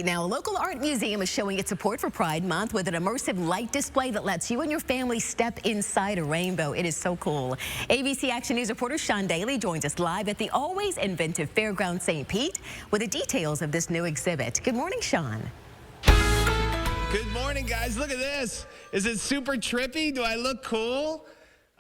Now, a local art museum is showing its support for Pride Month with an immersive light display that lets you and your family step inside a rainbow. It is so cool. ABC Action News reporter Sean Daly joins us live at the always inventive Fairgrounds St. Pete with the details of this new exhibit. Good morning, Sean. Good morning, guys. Look at this. Is it super trippy? Do I look cool?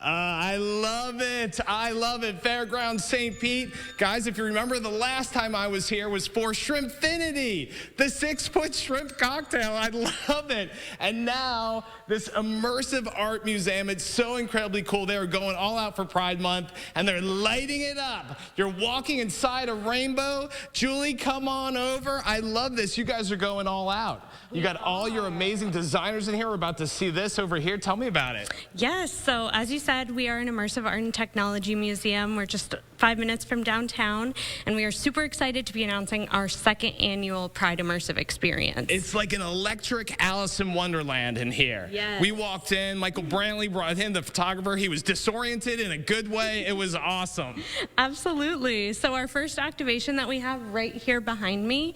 I love it. I love it. Fairgrounds St. Pete. Guys, if you remember, the last time I was here was for Shrimpfinity, the 6-foot shrimp cocktail. I love it. And now this immersive art museum, it's so incredibly cool. They are going all out for Pride Month, and they're lighting it up. You're walking inside a rainbow. Julie, come on over. I love this. You guys are going all out. You got all your amazing designers in here. We're about to see this over here. Tell me about it. Yes, so as you said, we are an immersive art and technology museum. We're just 5 minutes from downtown, and we are super excited to be announcing our second annual Pride Immersive Experience. It's like an electric Alice in Wonderland in here. Yes. We walked in, Michael Brantley brought in the photographer. He was disoriented in a good way. It was awesome. Absolutely. So our first activation that we have right here behind me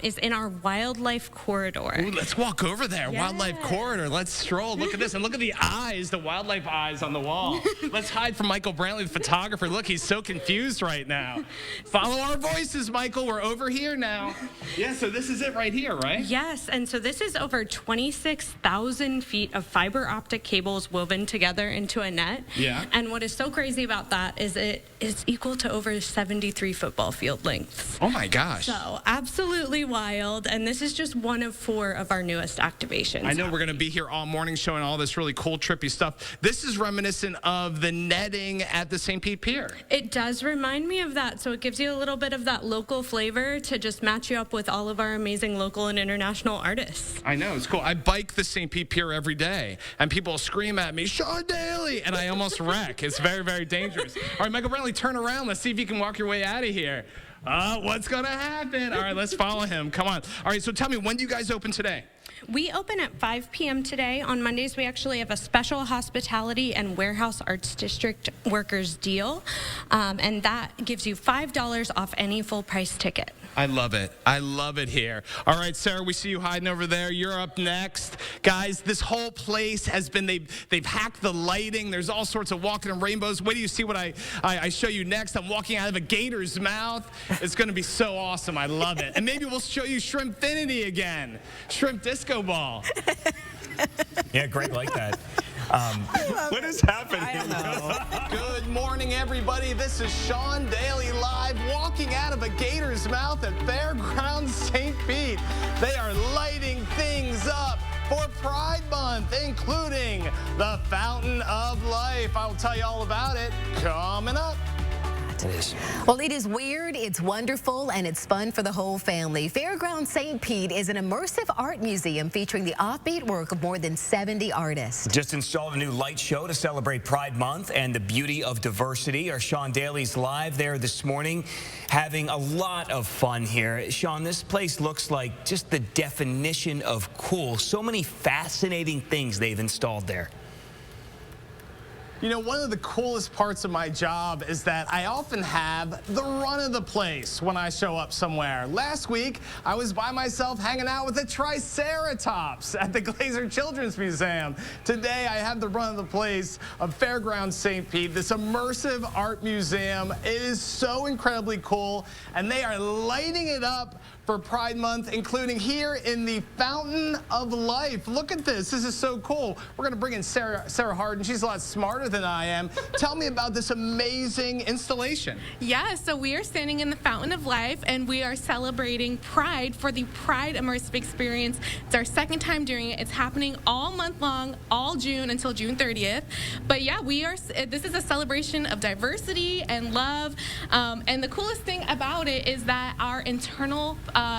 is in our wildlife corridor. Ooh, let's walk over there. Yes. Wildlife corridor. Let's stroll. Look at this. And look at the eyes, the wildlife eyes on the wall. Let's hide from Michael Brantley, the photographer. Look, he's so confused right now. Follow our voices, Michael. We're over here now. Yeah, so this is it right here, right? Yes, and so this is over 26,000 feet of fiber optic cables woven together into a net. Yeah. And what is so crazy about that is it is equal to over 73 football field lengths. Oh my gosh. So absolutely wild, and this is just one of 4 of our newest activations. I know we're going to be here all morning showing all this really cool, trippy stuff. This is reminiscent of the netting at the St. Pete Pier. It does remind me of that, so it gives you a little bit of that local flavor to just match you up with all of our amazing local and international artists. I know, it's cool. I bike the St. Pete Pier every day, and people scream at me, Sean Daly, and I almost wreck. It's very, very dangerous. All right, Michael Brantley, turn around. Let's see if you can walk your way out of here. What's going to happen? All right, let's follow him. Come on. All right, so tell me, when do you guys open today? We open at 5 p.m. today. On Mondays, we actually have a special hospitality and warehouse arts district workers deal, and that gives you $5 off any full price ticket. I love it. I love it here. All right, Sarah, we see you hiding over there. You're up next. Guys, this whole place has been, they've hacked the lighting. There's all sorts of walking in rainbows. Wait till you see what I show you next. I'm walking out of a gator's mouth. It's going to be so awesome. I love it. And maybe we'll show you Shrimpfinity again. Shrimp disco ball. Yeah, great, like that. What is happening? I don't know. Good morning, everybody. This is Sean Daly live, walking out of a gator's mouth at Fairgrounds St. Pete. They are lighting things up for Pride Month, including the Fountain of Life. I'll tell you all about it coming up. Well, it is weird, it's wonderful, and it's fun for the whole family. Fairgrounds St. Pete is an immersive art museum featuring the offbeat work of more than 70 artists. Just installed a new light show to celebrate Pride Month and the beauty of diversity. Our Sean Daly's live there this morning, having a lot of fun here. Sean, this place looks like just the definition of cool. So many fascinating things they've installed there. You know, one of the coolest parts of my job is that I often have the run of the place when I show up somewhere. Last week, I was by myself hanging out with a Triceratops at the Glazer Children's Museum. Today, I have the run of the place of Fairgrounds St. Pete, this immersive art museum. It is so incredibly cool, and they are lighting it up for Pride Month, including here in the Fountain of Life. Look at this. This is so cool. We're going to bring in Sarah Hardin. She's a lot smarter than I am. Tell me about this amazing installation. Yeah, so we are standing in the Fountain of Life, and we are celebrating Pride for the Pride Immersive Experience. It's our second time doing it. It's happening all month long, all June until June 30th. But yeah, this is a celebration of diversity and love. And the coolest thing about it is that our internal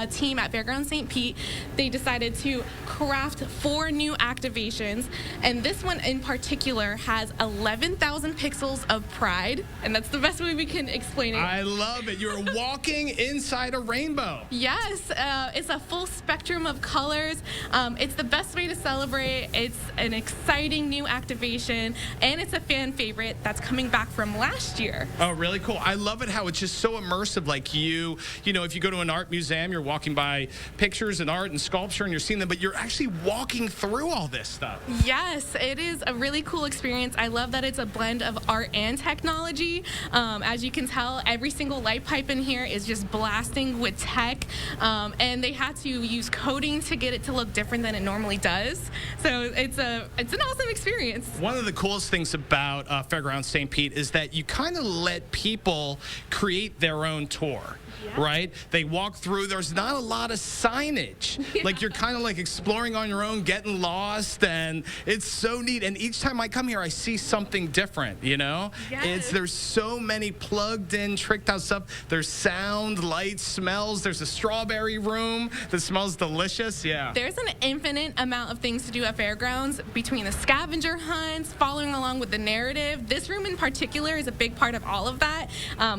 team at Fairgrounds St. Pete, they decided to craft 4 new activations, and this one in particular has 11,000 pixels of pride, and that's the best way we can explain it. I love it. You're walking inside a rainbow. Yes, it's a full spectrum of colors. It's the best way to celebrate. It's an exciting new activation, and it's a fan favorite that's coming back from last year. Oh, really cool. I love it how it's just so immersive. Like you know, if you go to an art museum, museum. You're walking by pictures and art and sculpture, and you're seeing them, but you're actually walking through all this stuff. Yes, it is a really cool experience. I love that it's a blend of art and technology. As you can tell, every single light pipe in here is just blasting with tech, and they had to use coding to get it to look different than it normally does. So it's an awesome experience. One of the coolest things about Fairgrounds St. Pete is that you kind of let people create their own tour. Yeah. Right? They walk through. There's not a lot of signage. Yeah. Like you're kind of like exploring on your own, getting lost, and it's so neat. And each time I come here, I see something different, you know? Yes. There's so many plugged in, tricked out stuff. There's sound, light, smells. There's a strawberry room that smells delicious. Yeah. There's an infinite amount of things to do at Fairgrounds between the scavenger hunts, following along with the narrative. This room in particular is a big part of all of that.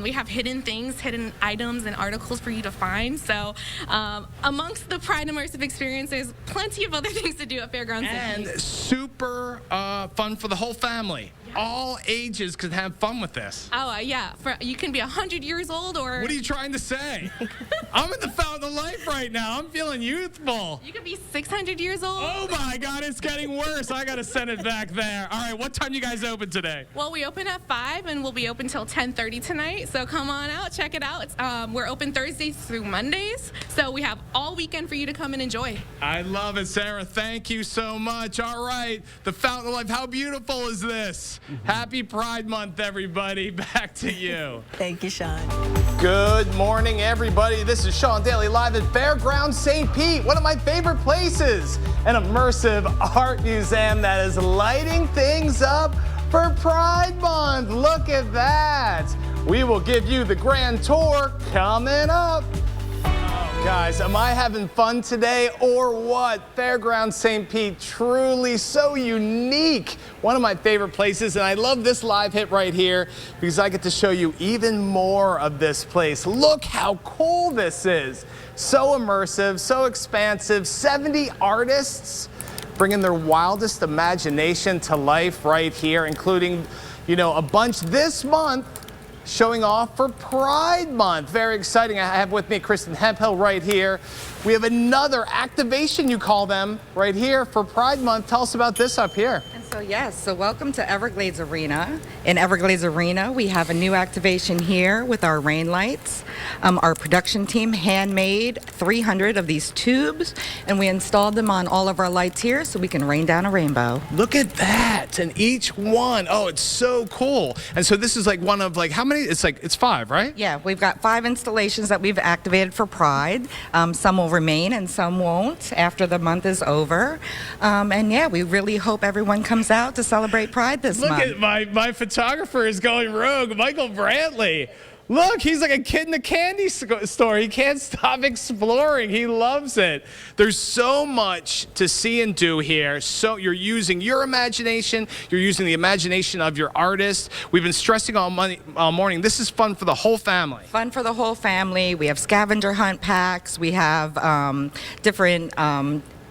We have hidden things, hidden items, and articles for you to find. So amongst the Pride Immersive Experience, there's plenty of other things to do at Fairgrounds. And super fun for the whole family. Yeah. All ages can have fun with this. Oh, yeah. You can be 100 years old or... What are you trying to say? I'm in the fountain of life right now. I'm feeling youthful. You could be 600 years old. Oh, my God. It's getting worse. I got to send it back there. All right. What time you guys open today? Well, we open at 5, and we'll be open till 10:30 tonight. So come on out. Check it out. We're open Thursdays through Mondays. So we have all weekend for you to come and enjoy. I love it, Sarah. Thank you so much. All right. The fountain of life. How beautiful is this? Happy Pride Month, everybody. Back to you. Thank you, Sean. Good morning, everybody. This is Sean Daly live at Fairgrounds St. Pete, one of my favorite places, an immersive art museum that is lighting things up for Pride Month. Look at that. We will give you the grand tour coming up. Guys, am I having fun today or what? Fairgrounds St. Pete, truly so unique. One of my favorite places, and I love this live hit right here because I get to show you even more of this place. Look how cool this is. So immersive, so expansive. 70 artists bringing their wildest imagination to life right here, including, you know, a bunch this month showing off for Pride Month. Very exciting. I have with me Kristin Hemphill right here. We have another activation, you call them, right here for Pride Month. Tell us about this up here. So welcome to Everglades Arena. In Everglades Arena, we have a new activation here with our rain lights. Our production team handmade 300 of these tubes, and we installed them on all of our lights here so we can rain down a rainbow. Look at that, and each one, oh, it's so cool. And so this is like one of like, how many? It's 5, right? Yeah, we've got 5 installations that we've activated for Pride. Some will remain and some won't after the month is over. And yeah, we really hope everyone comes out to celebrate Pride this month. Look at my photographer is going rogue, Michael Brantley. Look, he's like a kid in a candy store. He can't stop exploring. He loves it. There's so much to see and do here. So you're using your imagination. You're using the imagination of your artist. We've been stressing all morning. This is fun for the whole family. Fun for the whole family. We have scavenger hunt packs. We have different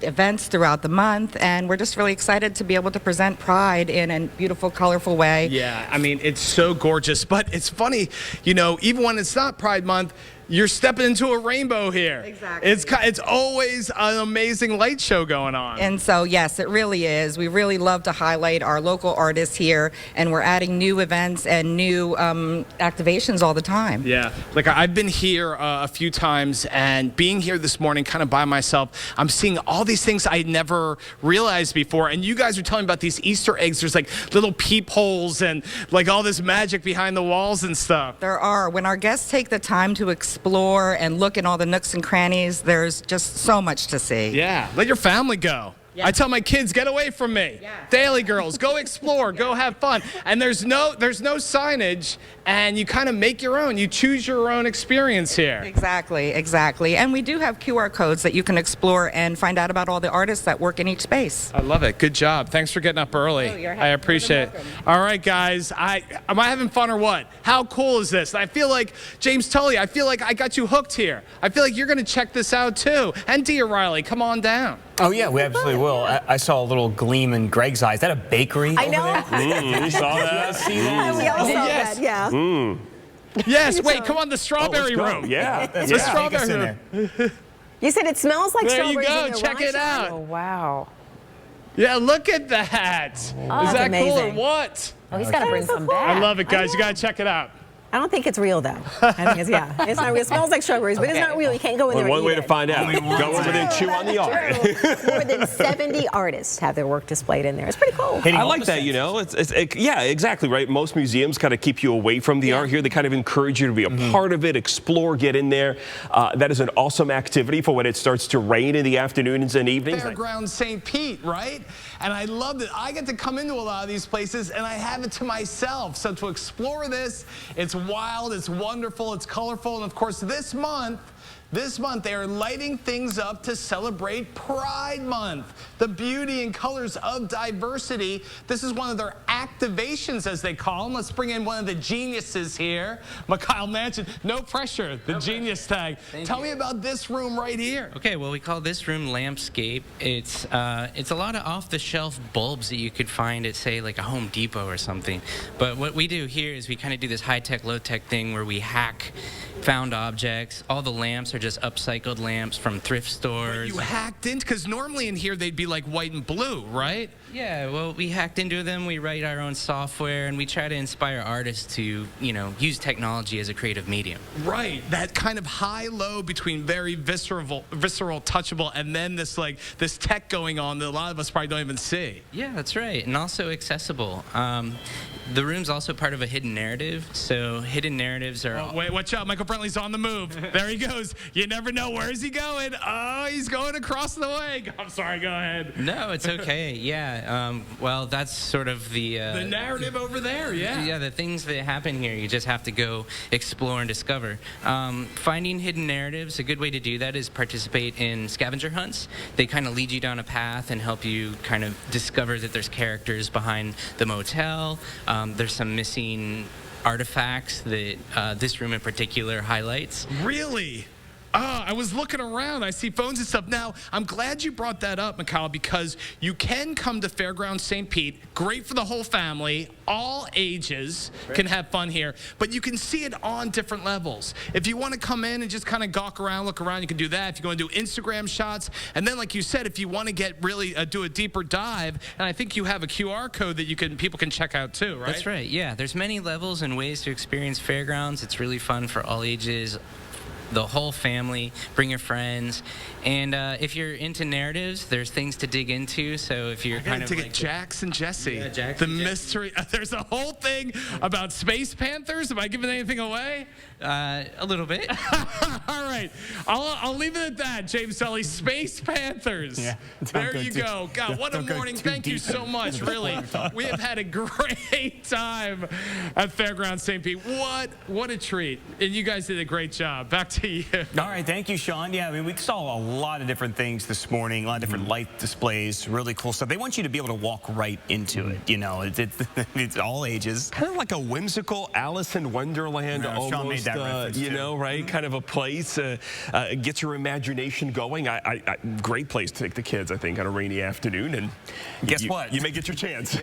events throughout the month, and we're just really excited to be able to present Pride in a beautiful, colorful way. Yeah, I mean, it's so gorgeous, but it's funny, you know, even when it's not Pride Month, you're stepping into a rainbow here. Exactly. It's always an amazing light show going on. And so, yes, it really is. We really love to highlight our local artists here, and we're adding new events and new activations all the time. Yeah, like I've been here a few times, and being here this morning kind of by myself, I'm seeing all these things I never realized before. And you guys are telling me about these Easter eggs. There's like little peepholes and like all this magic behind the walls and stuff. There are. When our guests take the time to explore and look in all the nooks and crannies, there's just so much to see. Yeah, let your family go. Yeah. I tell my kids, get away from me. Yeah. Daly girls, go explore, go have fun. And there's no signage, and you kind of make your own. You choose your own experience here. Exactly, exactly. And we do have QR codes that you can explore and find out about all the artists that work in each space. I love it. Good job. Thanks for getting up early. I appreciate it. All right, guys. Am I having fun or what? How cool is this? I feel like, James Tully, I feel like I got you hooked here. I feel like you're going to check this out too. And Dia Riley, come on down. Oh, yeah, we absolutely will. I saw a little gleam in Greg's eye. Is that a bakery? I know. You saw that? We all saw that, yeah. Yes, wait, come on, the strawberry room. Yeah. The strawberry room. You said it smells like There you strawberries. go. in there, Check right, it Sean? out. Oh, wow. Yeah, look at that. Is that's that cool or amazing. what? Oh, he's got to bring some back. I love it, guys. You got to check it out. I don't think it's real, though. I think it's, yeah. It's not real. It smells like strawberries, but it's not real. You can't go in there and One eat way to it. find out. Go over there and chew on the art. More than 70 artists have their work displayed in there. It's pretty cool. I like that, you know. Yeah, exactly, right? Most museums kind of keep you away from the art here. They kind of encourage you to be a part of it, explore, get in there. That is an awesome activity for when it starts to rain in the afternoons and evenings. Fairgrounds St. Pete, right? And I love that I get to come into a lot of these places and I have it to myself. So to explore this, it's wild, it's wonderful, it's colorful, and of course this month they are lighting things up to celebrate Pride Month, the beauty and colors of diversity. This is one of their activations, as they call them. Let's bring in one of the geniuses here, Mikhail Mansion. No pressure, the genius tag. Tell me about this room right here. Okay, well, we call this room Lampscape. It's a lot of off-the-shelf bulbs that you could find at, say, like a Home Depot or something. But what we do here is we kind of do this high-tech, low-tech thing where we hack found objects. All the lamps are just upcycled lamps from thrift stores. You hacked into, because normally in here they'd be like white and blue, right? Yeah, well, we hacked into them. We write our own software, and we try to inspire artists to, you know, use technology as a creative medium. Right, that kind of high-low between very visceral, touchable, and then this tech going on that a lot of us probably don't even see. Yeah, that's right, and also accessible. The room's also part of a hidden narrative, so hidden narratives are... Oh, wait, watch out, Michael Brentley's on the move. There he goes. You never know. Where is he going? Oh, he's going across the way. I'm sorry, go ahead. No, it's okay, yeah. Well, that's sort of the narrative over there, yeah. Yeah, the things that happen here, you just have to go explore and discover. Finding hidden narratives, a good way to do that is participate in scavenger hunts. They kind of lead you down a path and help you kind of discover that there's characters behind the motel. There's some missing artifacts that this room in particular highlights. Really? I was looking around. I see phones and stuff. Now, I'm glad you brought that up, Mikhail, because you can come to Fairgrounds St. Pete. Great for the whole family. All ages can have fun here. But you can see it on different levels. If you want to come in and just kind of gawk around, look around, you can do that. If you want to do Instagram shots. And then, like you said, if you want to get really do a deeper dive, and I think you have a QR code that people can check out too, right? That's right, yeah. There's many levels and ways to experience Fairgrounds. It's really fun for all ages. The whole family, bring your friends, and if you're into narratives, there's things to dig into. So if you're kind of like Jax and Jesse, yeah, Jax the and mystery. There's a whole thing about Space Panthers. Am I giving anything away? A little bit. All right, I'll leave it at that. James Daly, Space Panthers. Yeah, there you go. God, what a morning! Thank you so much. Really, we have had a great time at Fairgrounds St. Pete. What a treat! And you guys did a great job. Back to you. All right, thank you, Sean. Yeah, I mean, we saw a lot of different things this morning, a lot of different light displays, really cool stuff. They want you to be able to walk right into it, you know. It's all ages. Kind of like a whimsical Alice in Wonderland, almost, Sean made that reference, you know, right? Kind of a place, gets your imagination going. Great place to take the kids, I think, on a rainy afternoon. And guess what? You may get your chance.